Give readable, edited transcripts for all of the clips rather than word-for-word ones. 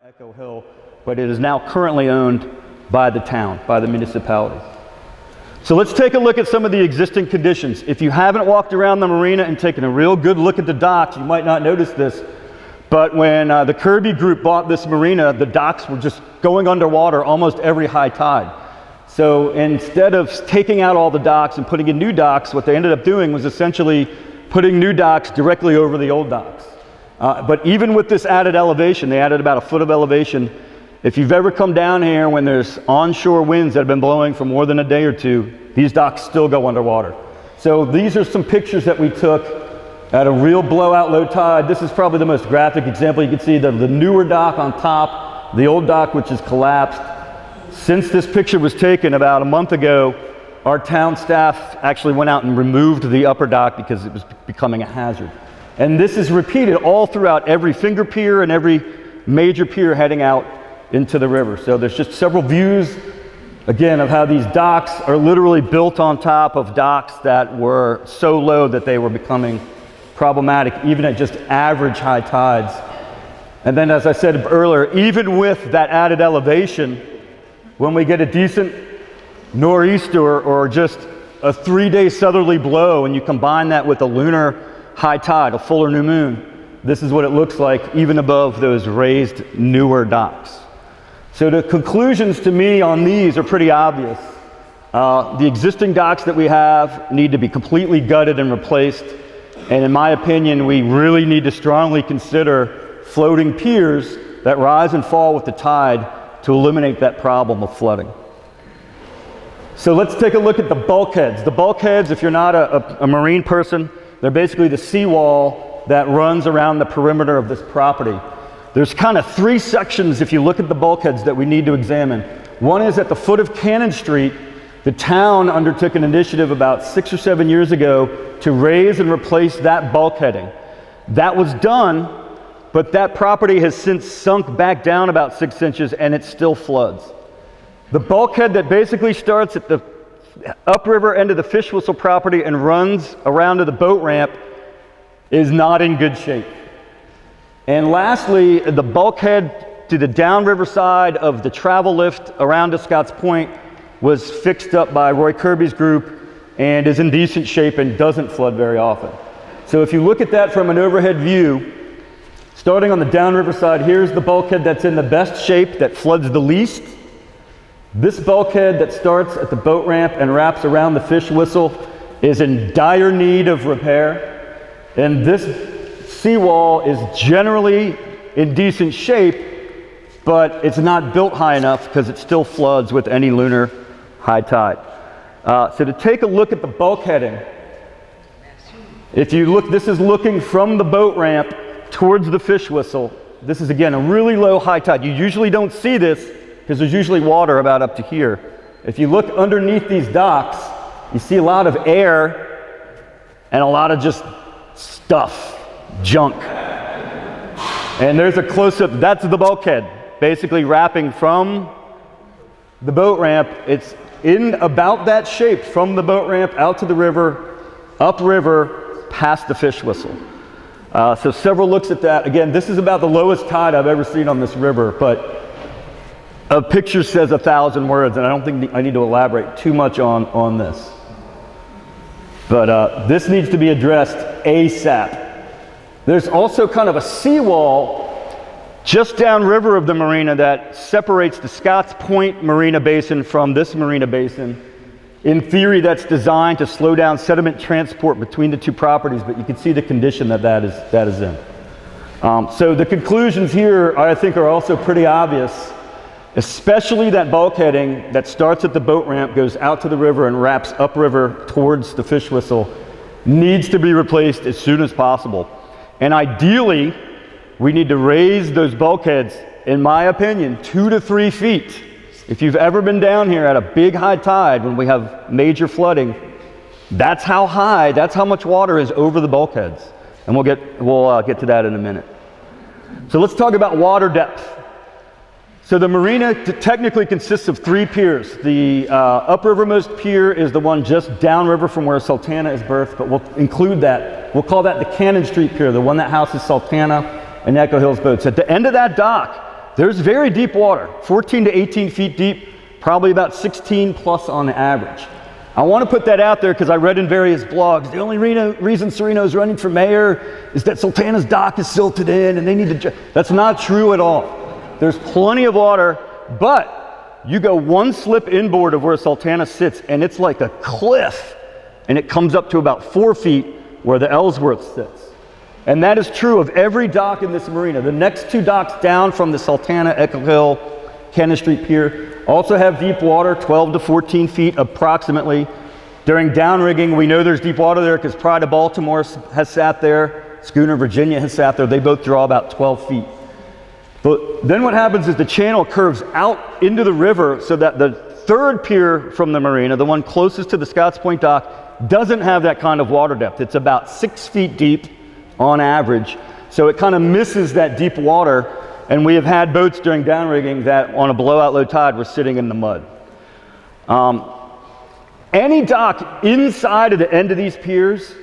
Echo Hill, but it is now currently owned by the town, by the municipality. So let's take a look at some of the existing conditions. If you haven't walked around the marina and taken a real good look at the docks, you might not notice this, but when the Kirby group bought this marina, the docks were just going underwater almost every high tide. So instead of taking out all the docks and putting in new docks, what they ended up doing was essentially putting new docks directly over the old docks. But even with this added elevation, they added about a foot of elevation. If you've ever come down here when there's onshore winds that have been blowing for more than a day or two, these docks still go underwater. So these are some pictures that we took at a real blowout low tide. This is probably the most graphic example. You can see the newer dock on top, the old dock which is collapsed. Since this picture was taken about a month ago, our town staff actually went out and removed the upper dock because it was becoming a hazard. And this is repeated all throughout every finger pier and every major pier heading out into the river. So there's just several views, again, of how these docks are literally built on top of docks that were so low that they were becoming problematic, even at just average high tides. And then, as I said earlier, even with that added elevation, when we get a decent nor'easter or just a 3-day southerly blow, and you combine that with a lunar high tide, a fuller new moon, this is what it looks like even above those raised newer docks. So the conclusions to me on these are pretty obvious. The existing docks that we have need to be completely gutted and replaced. And in my opinion, we really need to strongly consider floating piers that rise and fall with the tide to eliminate that problem of flooding. So let's take a look at the bulkheads. The bulkheads, if you're not a marine person, they're basically the seawall that runs around the perimeter of this property. There's kind of 3 sections, if you look at the bulkheads, that we need to examine. One is at the foot of Cannon Street. The town undertook an initiative about 6 or 7 years ago to raise and replace that bulkheading. That was done, but that property has since sunk back down about 6 inches and it still floods. The bulkhead that basically starts at the upriver end of the Fish Whistle property and runs around to the boat ramp is not in good shape. And lastly, the bulkhead to the downriver side of the travel lift around to Scotts Point was fixed up by Roy Kirby's group and is in decent shape and doesn't flood very often. So if you look at that from an overhead view, starting on the downriver side, here's the bulkhead that's in the best shape, that floods the least. This bulkhead that starts at the boat ramp and wraps around the Fish Whistle is in dire need of repair. And this seawall is generally in decent shape, but it's not built high enough because it still floods with any lunar high tide. So to take a look at the bulkheading, if you look, this is looking from the boat ramp towards the Fish Whistle. This is, again, a really low high tide. You usually don't see this because there's usually water about up to here. If you look underneath these docks, you see a lot of air and a lot of just stuff, junk. And there's a close-up, that's the bulkhead, basically wrapping from the boat ramp. It's in about that shape from the boat ramp out to the river, upriver, past the Fish Whistle. So several looks at that. Again, this is about the lowest tide I've ever seen on this river, but a picture says 1,000 words, and I don't think I need to elaborate too much on this. But this needs to be addressed ASAP. There's also kind of a seawall just downriver of the marina that separates the Scotts Point Marina Basin from this marina basin. In theory, that's designed to slow down sediment transport between the two properties, but you can see the condition that is in. So the conclusions here, I think, are also pretty obvious, especially that bulkheading that starts at the boat ramp, goes out to the river, and wraps upriver towards the Fish Whistle, needs to be replaced as soon as possible. And ideally, we need to raise those bulkheads, in my opinion, 2 to 3 feet. If you've ever been down here at a big high tide when we have major flooding, that's how high, that's how much water is over the bulkheads. And we'll get to that in a minute. So let's talk about water depth. So the marina technically consists of 3 piers. The uprivermost pier is the one just downriver from where Sultana is berthed, but we'll include that. We'll call that the Cannon Street Pier, the one that houses Sultana and Echo Hill's boats. At the end of that dock, there's very deep water, 14 to 18 feet deep, probably about 16 plus on average. I want to put that out there because I read in various blogs, the only reason Cerino is running for mayor is that Sultana's dock is silted in and they need to, that's not true at all. There's plenty of water, but you go one slip inboard of where Sultana sits and it's like a cliff, and it comes up to about 4 feet where the Ellsworth sits. And that is true of every dock in this marina. The next 2 docks down from the Sultana, Echo Hill, Cannon Street Pier also have deep water, 12 to 14 feet approximately. During downrigging, we know there's deep water there because Pride of Baltimore has sat there, Schooner Virginia has sat there. They both draw about 12 feet. But then what happens is the channel curves out into the river so that the 3rd pier from the marina, the one closest to the Scotts Point dock, doesn't have that kind of water depth. It's about 6 feet deep on average. So it kind of misses that deep water. And we have had boats during downrigging that on a blowout low tide were sitting in the mud. Any dock inside of the end of these piers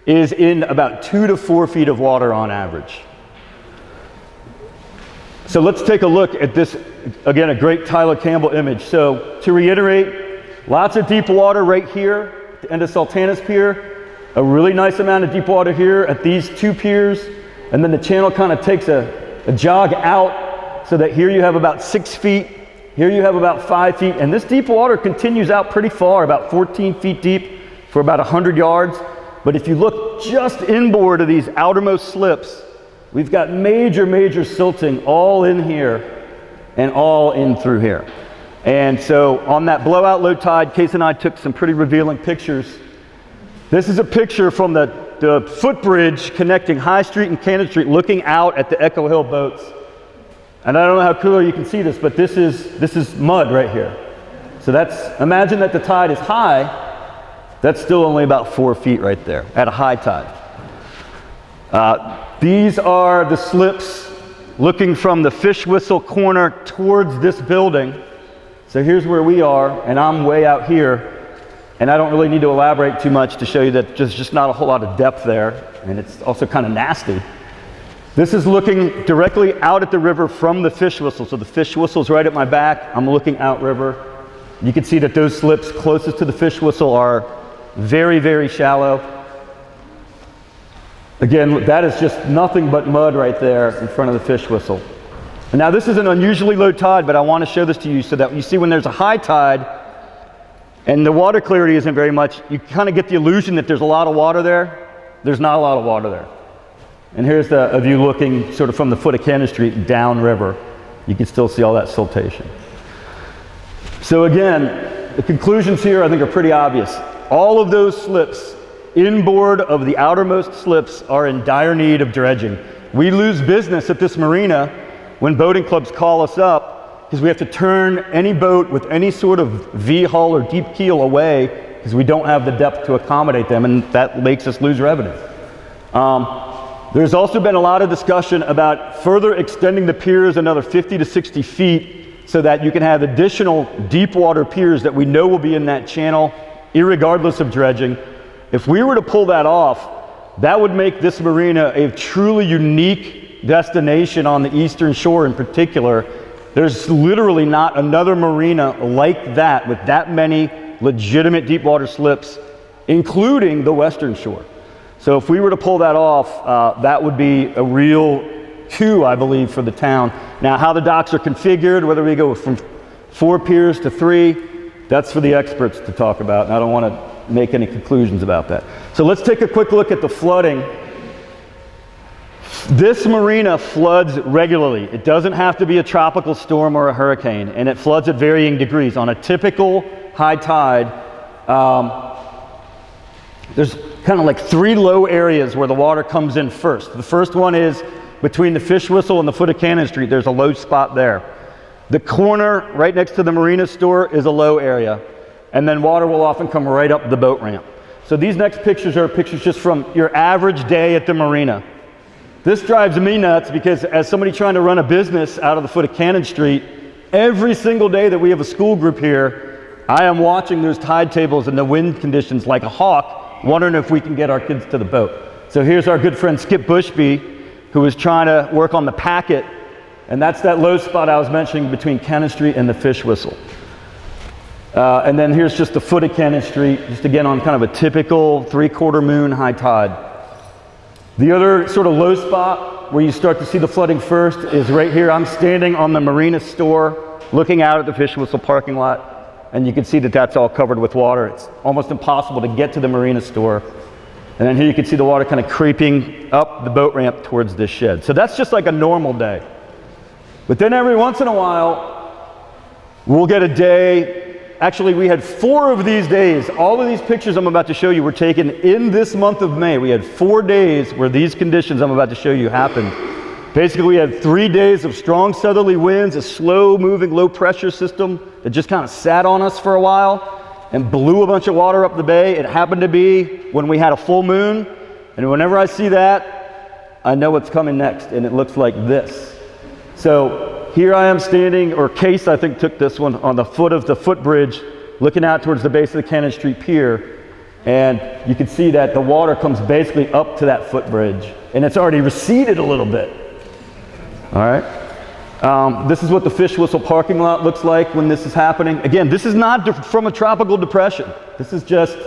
is in about 2 to 4 feet of water on average. So let's take a look at this, again, a great Tyler Campbell image. So to reiterate, lots of deep water right here at the end of Sultana's Pier, a really nice amount of deep water here at these 2 piers, and then the channel kind of takes a jog out so that here you have about 6 feet, here you have about 5 feet, and this deep water continues out pretty far, about 14 feet deep for about 100 yards. But if you look just inboard of these outermost slips, we've got major, major silting all in here and all in through here. And so on that blowout low tide, Case and I took some pretty revealing pictures. This is a picture from the footbridge connecting High Street and Cannon Street, looking out at the Echo Hill boats. And I don't know how clearly you can see this, but this is mud right here. So that's, imagine that the tide is high, that's still only about 4 feet right there at a high tide. These are the slips looking from the Fish Whistle corner towards this building. So here's where we are, and I'm way out here. And I don't really need to elaborate too much to show you that there's just not a whole lot of depth there, and it's also kind of nasty. This is looking directly out at the river from the Fish Whistle. So the Fish Whistle's right at my back. I'm looking outriver. You can see that those slips closest to the Fish Whistle are very, very shallow. Again, that is just nothing but mud right there in front of the Fish Whistle. And now this is an unusually low tide, but I want to show this to you so that you see when there's a high tide and the water clarity isn't very much, you kind of get the illusion that there's a lot of water there. There's not a lot of water there. And here's a view looking sort of from the foot of Cannon Street downriver. You can still see all that siltation. So again, the conclusions here I think are pretty obvious. All of those slips inboard of the outermost slips are in dire need of dredging. We lose business at this marina when boating clubs call us up because we have to turn any boat with any sort of V-hull or deep keel away because we don't have the depth to accommodate them, and that makes us lose revenue. There's also been a lot of discussion about further extending the piers another 50 to 60 feet so that you can have additional deep water piers that we know will be in that channel irregardless of dredging. If we were to pull that off, that would make this marina a truly unique destination on the Eastern Shore in particular. There's literally not another marina like that with that many legitimate deep water slips, including the Western Shore. So if we were to pull that off, that would be a real coup, I believe, for the town. Now, how the docks are configured, whether we go from 4 piers to 3, that's for the experts to talk about, and I don't want to make any conclusions about that. So let's take a quick look at the flooding. This marina floods regularly. It doesn't have to be a tropical storm or a hurricane, and it floods at varying degrees. On a typical high tide, there's kind of like 3 low areas where the water comes in first. The first one is between the Fish Whistle and the foot of Cannon Street. There's a low spot there. The corner right next to the marina store is a low area, and then water will often come right up the boat ramp. So these next pictures are pictures just from your average day at the marina. This drives me nuts because as somebody trying to run a business out of the foot of Cannon Street, every single day that we have a school group here, I am watching those tide tables and the wind conditions like a hawk, wondering if we can get our kids to the boat. So here's our good friend Skip Bushby, who was trying to work on the packet And that's that low spot I was mentioning between Cannon Street and the Fish Whistle. And then here's just the foot of Cannon Street, just again on kind of a typical 3/4 moon high tide. The other sort of low spot where you start to see the flooding first is right here. I'm standing on the Marina store looking out at the Fish Whistle parking lot, and you can see that that's all covered with water. It's almost impossible to get to the Marina store. And then here you can see the water kind of creeping up the boat ramp towards this shed. So that's just like a normal day. But then every once in a while, we'll get a day. Actually, we had 4 of these days. All of these pictures I'm about to show you were taken in this month of May. We had 4 days where these conditions I'm about to show you happened. Basically, we had 3 days of strong southerly winds, a slow-moving, low-pressure system that just kind of sat on us for a while and blew a bunch of water up the bay. It happened to be when we had a full moon, and whenever I see that, I know what's coming next, and it looks like this. So here I am standing, or Case I think took this one, on the foot of the footbridge, looking out towards the base of the Cannon Street Pier, and you can see that the water comes basically up to that footbridge, and it's already receded a little bit. All right. This is what the Fish Whistle parking lot looks like when this is happening. Again, this is not from a tropical depression. This is just,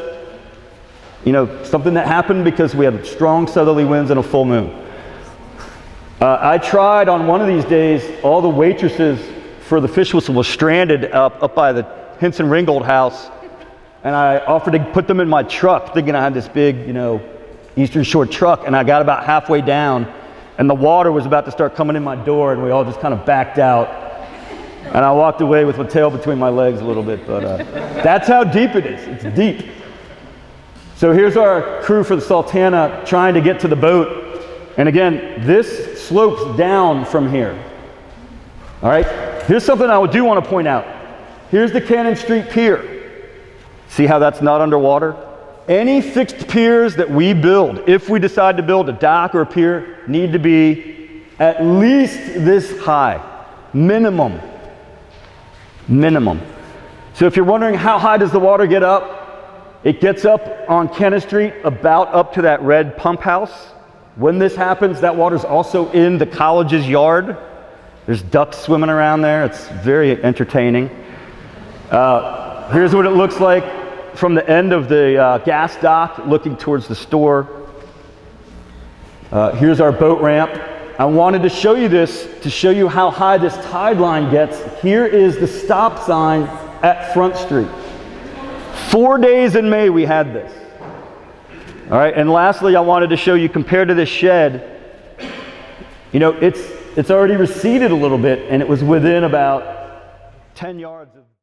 you know, something that happened because we had strong southerly winds and a full moon. I tried on one of these days, all the waitresses for the Fish Whistle were stranded up by the Hinson Ringgold house, and I offered to put them in my truck, thinking I had this big, you know, Eastern Shore truck, and I got about halfway down, and the water was about to start coming in my door, and we all just kind of backed out. And I walked away with my tail between my legs a little bit, but that's how deep it is. It's deep. So here's our crew for the Sultana trying to get to the boat. And again, this slopes down from here. All right, here's something I do want to point out. Here's the Cannon Street Pier. See how that's not underwater? Any fixed piers that we build, if we decide to build a dock or a pier, need to be at least this high, minimum. So if you're wondering how high does the water get up, it gets up on Cannon Street about up to that red pump house. When this happens, that water's also in the college's yard. There's ducks swimming around there. It's very entertaining. Here's what it looks like from the end of the gas dock looking towards the store. Here's our boat ramp. I wanted to show you this to show you how high this tide line gets. Here is the stop sign at Front Street. 4 days in May we had this. All right, and lastly, I wanted to show you, compared to this shed, you know, it's already receded a little bit, and it was within about 10 yards of